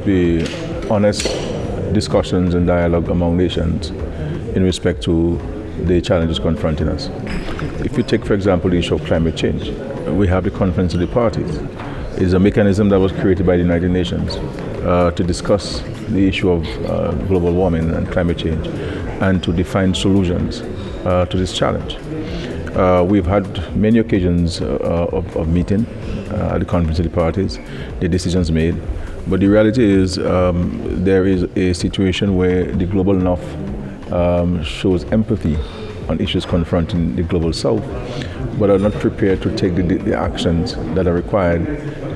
must be honest discussions and dialogue among nations in respect to the challenges confronting us. If you take, for example, the issue of climate change, we have the Conference of the Parties. It is a mechanism that was created by the United Nations to discuss the issue of global warming and climate change and to define solutions to this challenge. We've had many occasions of meeting at the Conference of the Parties, the decisions made, but the reality is there is a situation where the global north shows empathy on issues confronting the global south, but are not prepared to take the actions that are required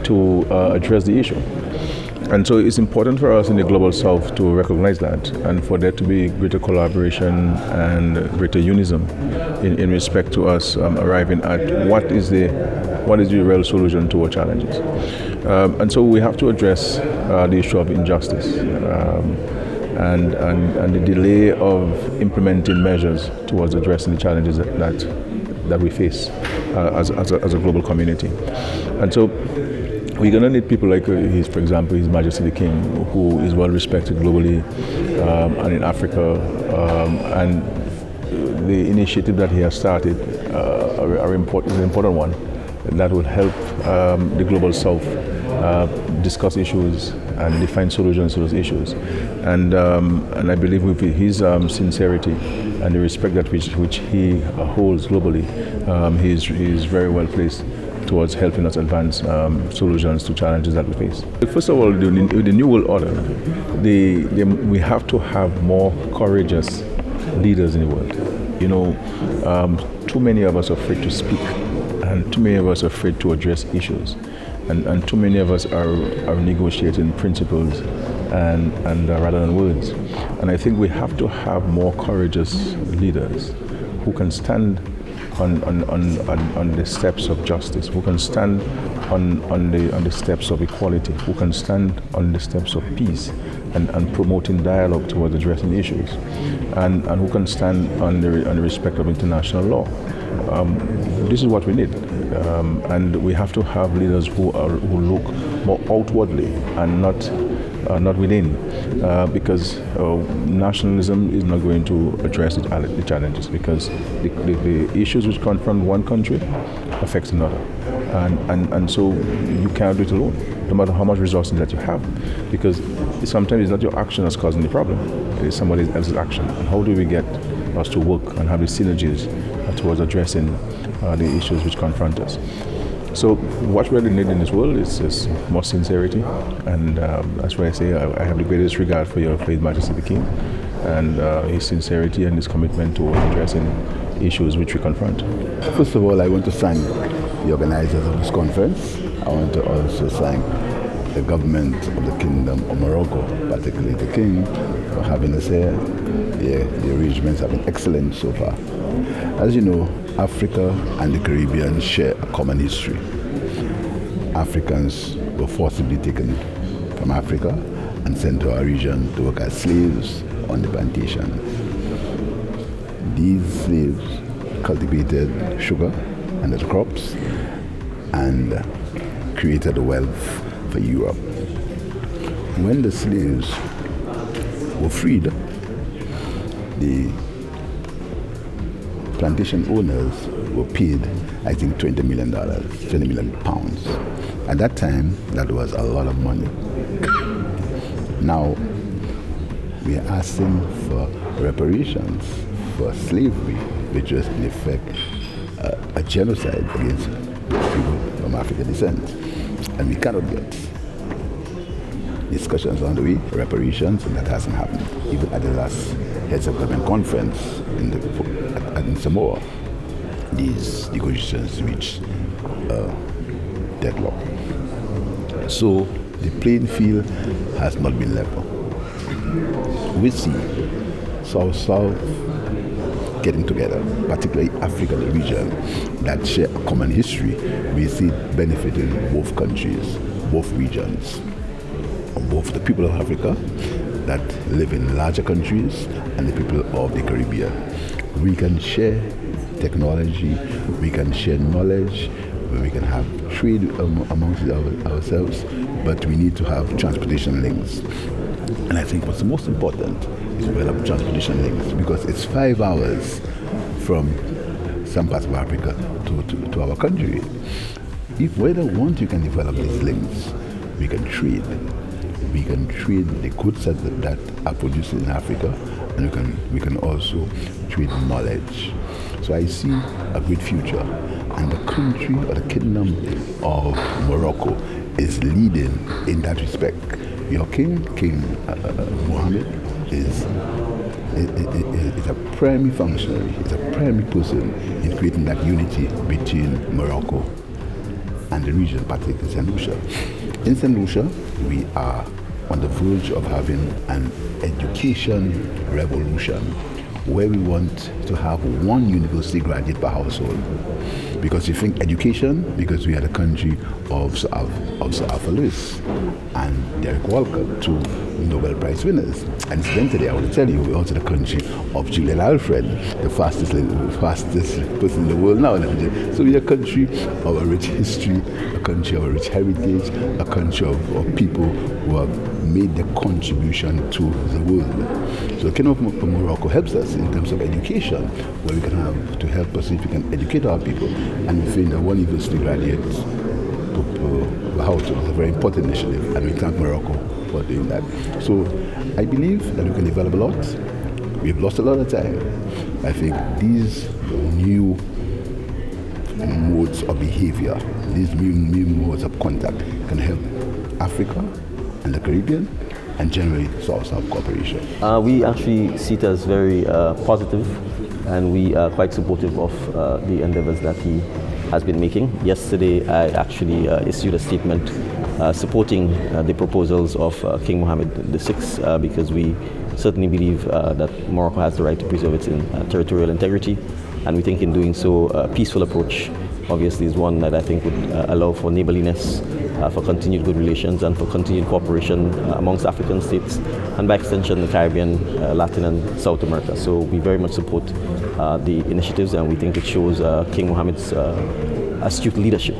to address the issue. And so it's important for us in the global south to recognize that and for there to be greater collaboration and greater unism in respect to us arriving at what is the real solution to our challenges. And so we have to address the issue of injustice and the delay of implementing measures towards addressing the challenges that we face as a global community. And so we're going to need people like, for example, His Majesty the King, who is well respected globally and in Africa, and the initiative that he has started is an important one that will help the global south discuss issues and define solutions to those issues. And I believe with his sincerity and the respect that which he holds globally, he is very well placed towards helping us advance solutions to challenges that we face. First of all, with the New World Order, we have to have more courageous leaders in the world. You know, too many of us are afraid to speak, and too many of us are afraid to address issues, and too many of us are negotiating principles and rather than words. And I think we have to have more courageous leaders who can stand on the steps of justice, who can stand on the steps of equality, who can stand on the steps of peace and promoting dialogue towards addressing issues, and who can stand on the respect of international law. This is what we need, and we have to have leaders who look more outwardly and not within, because nationalism is not going to address the challenges, because the issues which confront one country affects another, and so you cannot do it alone, no matter how much resources that you have, because sometimes it's not your action that's causing the problem, it is somebody else's action. And how do we get us to work and have the synergies towards addressing the issues which confront us? So what we really need in this world is more sincerity, and that's why I say I have the greatest regard for His Majesty the King and his sincerity and his commitment to addressing issues which we confront. First of all, I want to thank the organizers of this conference. I want to also thank the government of the Kingdom of Morocco, particularly the King, for having us here. The arrangements have been excellent so far. As you know, Africa and the Caribbean share a common history. Africans were forcibly taken from Africa and sent to our region to work as slaves on the plantation. These slaves cultivated sugar and other crops and created wealth for Europe. When the slaves were freed, the plantation owners were paid, I think, $20 million pounds. At that time, that was a lot of money. Now, we are asking for reparations for slavery, which was in effect a genocide against people from African descent. And we cannot get discussions on the way, reparations, and that hasn't happened. Even at the last Heads of Government conference in Samoa, these negotiations reached deadlock. So the playing field has not been level. We see South getting together, particularly Africa, the region that share a common history. We see benefiting both countries, both regions, both the people of Africa that live in larger countries and the people of the Caribbean. We can share technology, we can share knowledge, we can have trade amongst ourselves, but we need to have transportation links. And I think what's the most important is to develop transportation links, because it's 5 hours from some parts of Africa to our country. If whether once you can develop these links, we can trade. We can trade the goods that are produced in Africa, and we can also trade knowledge. So I see a great future, and the country or the kingdom of Morocco is leading in that respect. Your King Mohammed is a primary functionary, is a primary person in creating that unity between Morocco and the region, particularly St. Lucia. In St. Lucia, we are on the verge of having an education revolution, where we want to have one university graduate per household. Because we think education, because we are the country of Sir Arthur Lewis and Derek Walker, 2 Nobel Prize winners. And incidentally, I want to tell you, we're also the country of Julian Alfred, the fastest person in the world now. So we're a country of a rich history, a country of a rich heritage, a country of people who have made the contribution to the world. So the Kingdom of Morocco helps us in terms of education, where we can have to help us if we can educate our people. And we think that one university graduate per household is a very important initiative, and we thank Morocco for doing that. So I believe that we can develop a lot. We've lost a lot of time. I think these new modes of behavior, these new modes of contact can help Africa and the Caribbean, and generally South-South cooperation. We actually see it as very positive, and we are quite supportive of the endeavors that he has been making. Yesterday, I actually issued a statement supporting the proposals of King Mohammed VI, because we certainly believe that Morocco has the right to preserve its territorial integrity, and we think in doing so, a peaceful approach obviously is one that I think would allow for neighborliness, for continued good relations, and for continued cooperation amongst African states, and by extension the Caribbean, Latin and South America. So we very much support the initiatives, and we think it shows King Mohammed's astute leadership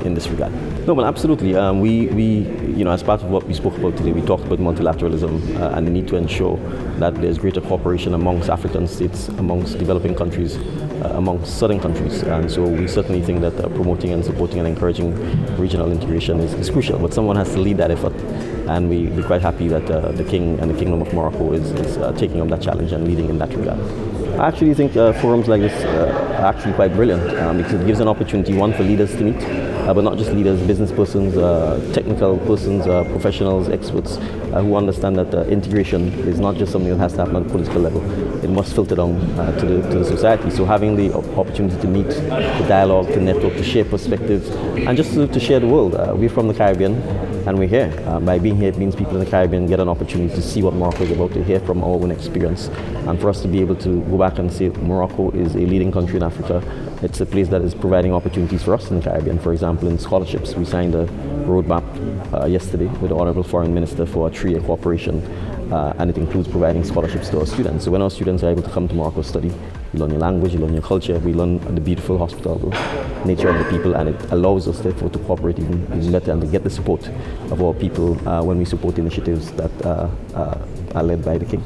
in this regard. No, but absolutely. We, as part of what we spoke about today, we talked about multilateralism and the need to ensure that there's greater cooperation amongst African states, amongst developing countries, amongst southern countries. And so we certainly think that promoting and supporting and encouraging regional integration is crucial. But someone has to lead that effort, and we're quite happy that the King and the Kingdom of Morocco is taking up that challenge and leading in that regard. I actually think forums like this are actually quite brilliant, because it gives an opportunity, one, for leaders to meet, but not just leaders, business persons, technical persons, professionals, experts, who understand that integration is not just something that has to happen at the political level. It must filter down to the society. So having the opportunity to meet, to dialogue, to network, to share perspectives, and just to share the world. We're from the Caribbean, and we're here. By being here, it means people in the Caribbean get an opportunity to see what Morocco is about, to hear from our own experience, and for us to be able to go back and say Morocco is a leading country in Africa. It's a place that is providing opportunities for us in the Caribbean. For example, in scholarships, we signed a roadmap yesterday with the Honorable Foreign Minister for a 3-year cooperation, and it includes providing scholarships to our students. So when our students are able to come to Morocco study, we learn your language, you learn your culture, we learn the beautiful hospitable nature of the people, and it allows us therefore to cooperate even better and to get the support of our people when we support initiatives that are led by the King.